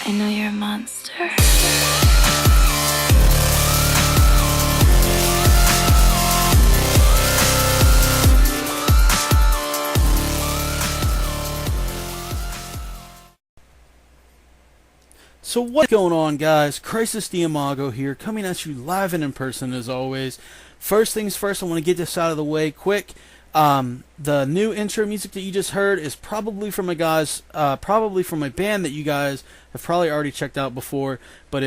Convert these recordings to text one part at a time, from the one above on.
I know you're a monster. So what's going on, guys? Crisis Diamago here, coming at you live and in person as always. First things first, I want to get this out of the way quick. The new intro music that you just heard is probably from probably from a band that you guys have probably already checked out before, but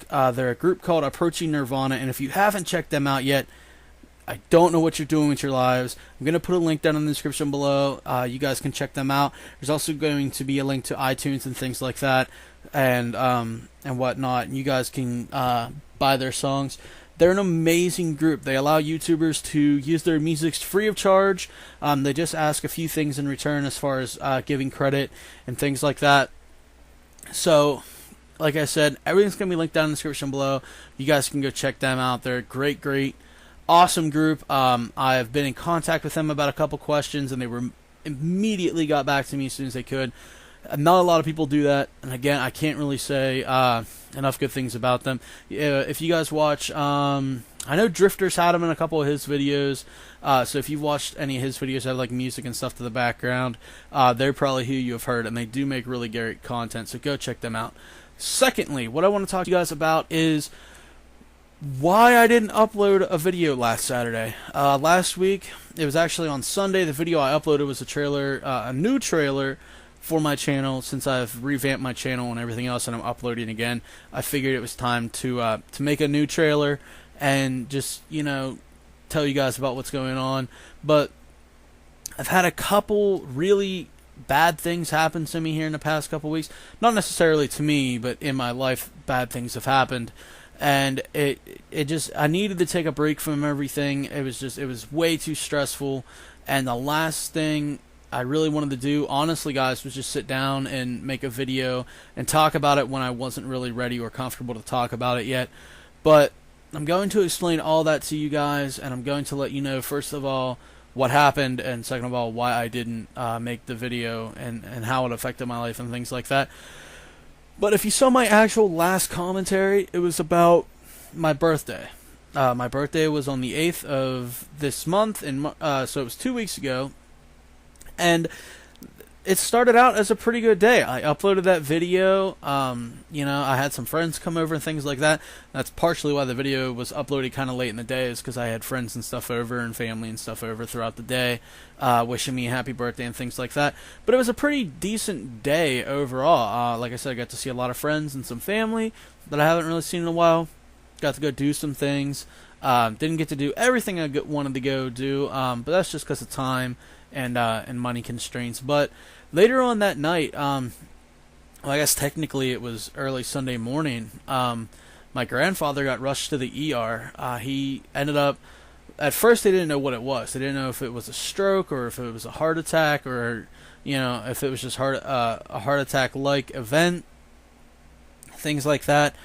they're a group called Approaching Nirvana, and if you haven't checked them out yet, I don't know what you're doing with your lives. I'm going to put a link down in the description below. You guys can check them out. There's also going to be a link to iTunes and things like that, and whatnot. And you guys can buy their songs. They're an amazing group. They allow YouTubers to use their music free of charge. They just ask a few things in return as far as giving credit and things like that. So, like I said, everything's going to be linked down in the description below. You guys can go check them out. They're a great, awesome group. I've been in contact with them about a couple questions, and they immediately got back to me as soon as they could. Not a lot of people do that, and again, I can't really say enough good things about them. If you guys watch, I know Drifter's had him in a couple of his videos, so if you've watched any of his videos, have like music and stuff to the background, they're probably who you have heard, and they do make really great content, so go check them out. Secondly, what I want to talk to you guys about is why I didn't upload a video last Saturday. Last week, it was actually on Sunday. The video I uploaded was a new trailer for my channel. Since I've revamped my channel and everything else, and I'm uploading again, I figured it was time to make a new trailer and just tell you guys about what's going on. But I've had a couple really bad things happen to me here in the past couple weeks. Not necessarily to me, but in my life, bad things have happened. And I needed to take a break from everything. It was way too stressful. And the last thing I really wanted to do, honestly, guys, was just sit down and make a video and talk about it when I wasn't really ready or comfortable to talk about it yet. But I'm going to explain all that to you guys, and I'm going to let you know, first of all, what happened, and second of all, why I didn't make the video and how it affected my life and things like that. But if you saw my actual last commentary, it was about my birthday. My birthday was on the 8th of this month, and so it was 2 weeks ago. And it started out as a pretty good day. I uploaded that video. I had some friends come over and things like that. That's partially why the video was uploaded kind of late in the day, is because I had friends and stuff over and family and stuff over throughout the day, wishing me a happy birthday and things like that. But it was a pretty decent day overall. Like I said, I got to see a lot of friends and some family that I haven't really seen in a while. Got to go do some things. Didn't get to do everything I wanted to go do, but that's just because of time and money constraints. But later on that night, well, I guess technically it was early Sunday morning, my grandfather got rushed to the ER. He ended up, at first they didn't know what it was. They didn't know if it was a stroke or if it was a heart attack, or if it was just a heart attack like event, things like that.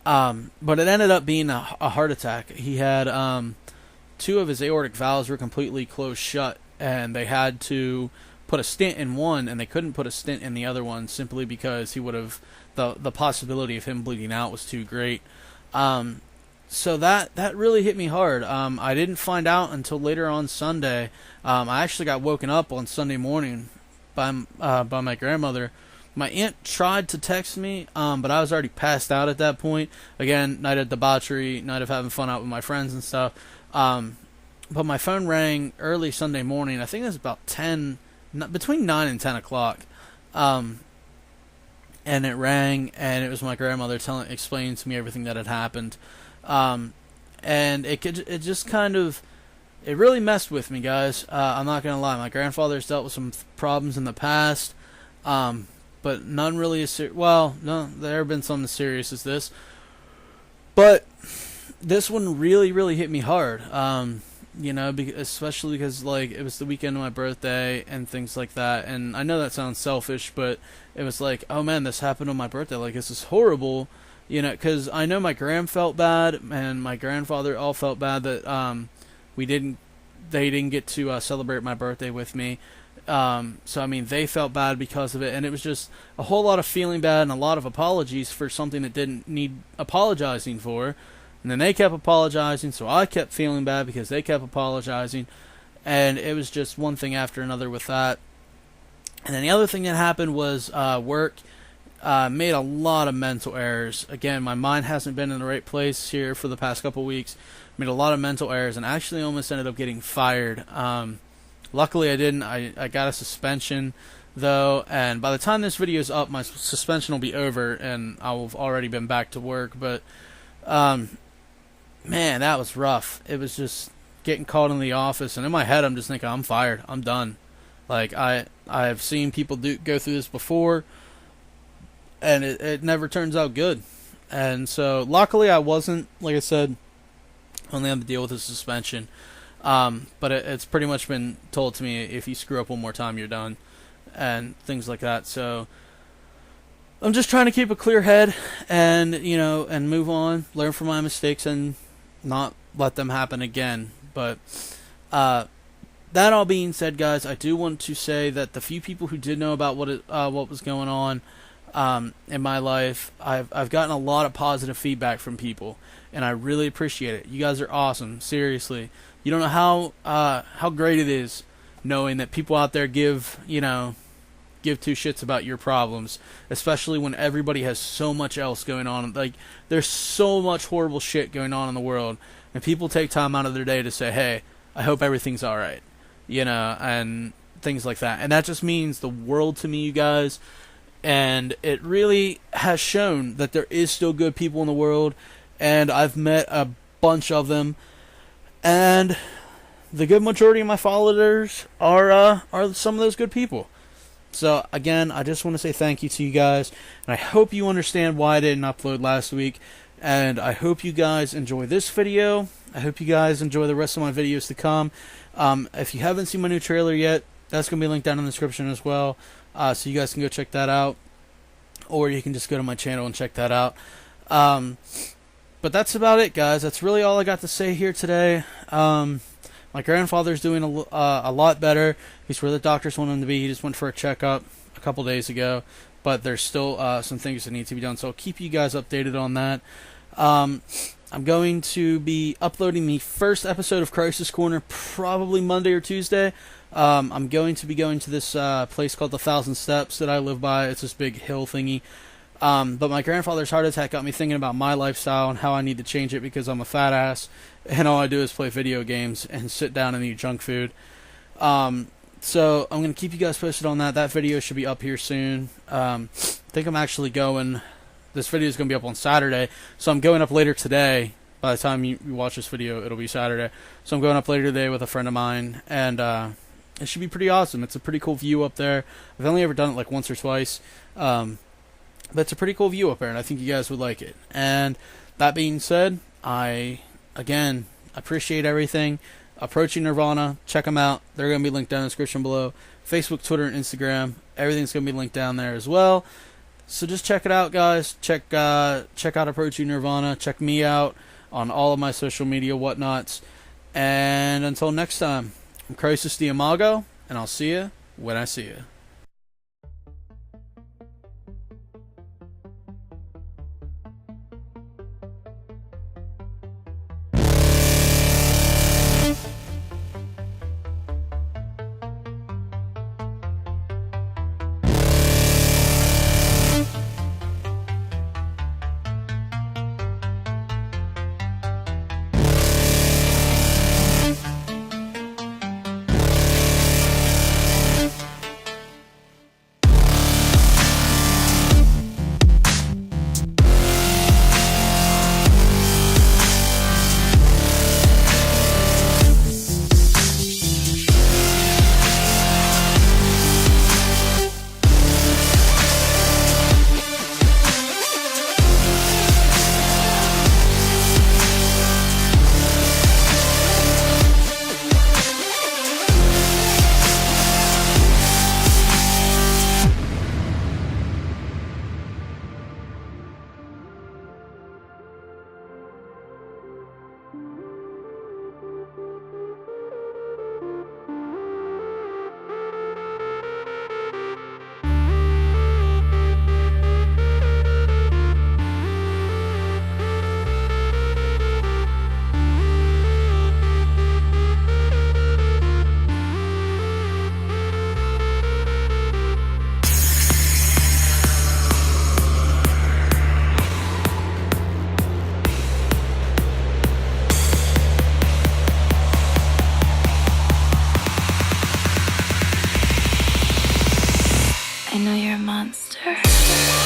But it ended up being a heart attack. He had 2 of his aortic valves were completely closed shut, and they had to put a stent in one, and they couldn't put a stent in the other one simply because he would have the possibility of him bleeding out was too great. So that really hit me hard. I didn't find out until later on Sunday. I actually got woken up on Sunday morning by my grandmother. My aunt tried to text me, but I was already passed out at that point. Again, night of debauchery, night of having fun out with my friends and stuff. But my phone rang early Sunday morning. I think it was about between 9 and 10 o'clock. And it rang, and it was my grandmother explaining to me everything that had happened. And it just kind of, it really messed with me, guys. I'm not going to lie. My grandfather's dealt with some problems in the past, but none really as well, no, there have been some as serious as this. But this one really hit me hard. Especially because it was the weekend of my birthday and things like that. And I know that sounds selfish, but it was like, oh man, this happened on my birthday. Like, this is horrible, because I know my gram felt bad and my grandfather all felt bad that they didn't get to celebrate my birthday with me. So I mean, they felt bad because of it, and it was just a whole lot of feeling bad and a lot of apologies for something that didn't need apologizing for. And then they kept apologizing, so I kept feeling bad because they kept apologizing, and it was just one thing after another with that. And then the other thing that happened was work made a lot of mental errors. Again, my mind hasn't been in the right place here for the past couple weeks. Made a lot of mental errors and actually almost ended up getting fired. Luckily, I didn't. I got a suspension, though, and by the time this video is up, my suspension will be over, and I will have already been back to work. But, man, that was rough. It was just getting called in the office, and in my head, I'm just thinking, I'm fired. I'm done. Like, I have seen people go through this before, and it never turns out good. And so, luckily, I wasn't, like I said, only had to deal with a suspension. But it's pretty much been told to me, if you screw up one more time, you're done, and things like that. So I'm just trying to keep a clear head and, and move on, learn from my mistakes, and not let them happen again. But that all being said, guys, I do want to say that the few people who did know about what was going on in my life, I've gotten a lot of positive feedback from people, and I really appreciate it. You guys are awesome, seriously. You don't know how great it is knowing that people out there give two shits about your problems, especially when everybody has so much else going on. Like, there's so much horrible shit going on in the world, and people take time out of their day to say, hey, I hope everything's alright, and things like that. And that just means the world to me, you guys, and it really has shown that there is still good people in the world, and I've met a bunch of them. And the good majority of my followers are some of those good people. So, again, I just want to say thank you to you guys. And I hope you understand why I didn't upload last week. And I hope you guys enjoy this video. I hope you guys enjoy the rest of my videos to come. If you haven't seen my new trailer yet, that's going to be linked down in the description as well. So you guys can go check that out. Or you can just go to my channel and check that out. But that's about it, guys. That's really all I got to say here today. My grandfather's doing a lot better. He's where the doctors want him to be. He just went for a checkup a couple days ago. But there's still some things that need to be done. So I'll keep you guys updated on that. I'm going to be uploading the first episode of Crisis Corner probably Monday or Tuesday. I'm going to be going to this place called the Thousand Steps that I live by. It's this big hill thingy. But my grandfather's heart attack got me thinking about my lifestyle and how I need to change it because I'm a fat ass and all I do is play video games and sit down and eat junk food. So I'm going to keep you guys posted on that. That video should be up here soon. I think I'm actually going... This video is going to be up on Saturday, so I'm going up later today. By the time you watch this video, it'll be Saturday. So I'm going up later today with a friend of mine, and it should be pretty awesome. It's a pretty cool view up there. I've only ever done it like once or twice. But it's a pretty cool view up there, and I think you guys would like it. And that being said, I, again, appreciate everything. Approaching Nirvana, check them out. They're going to be linked down in the description below. Facebook, Twitter, and Instagram. Everything's going to be linked down there as well. So just check it out, guys. Check out Approaching Nirvana. Check me out on all of my social media whatnots. And until next time, I'm Crisis Diamago, and I'll see you when I see you. know you're a monster.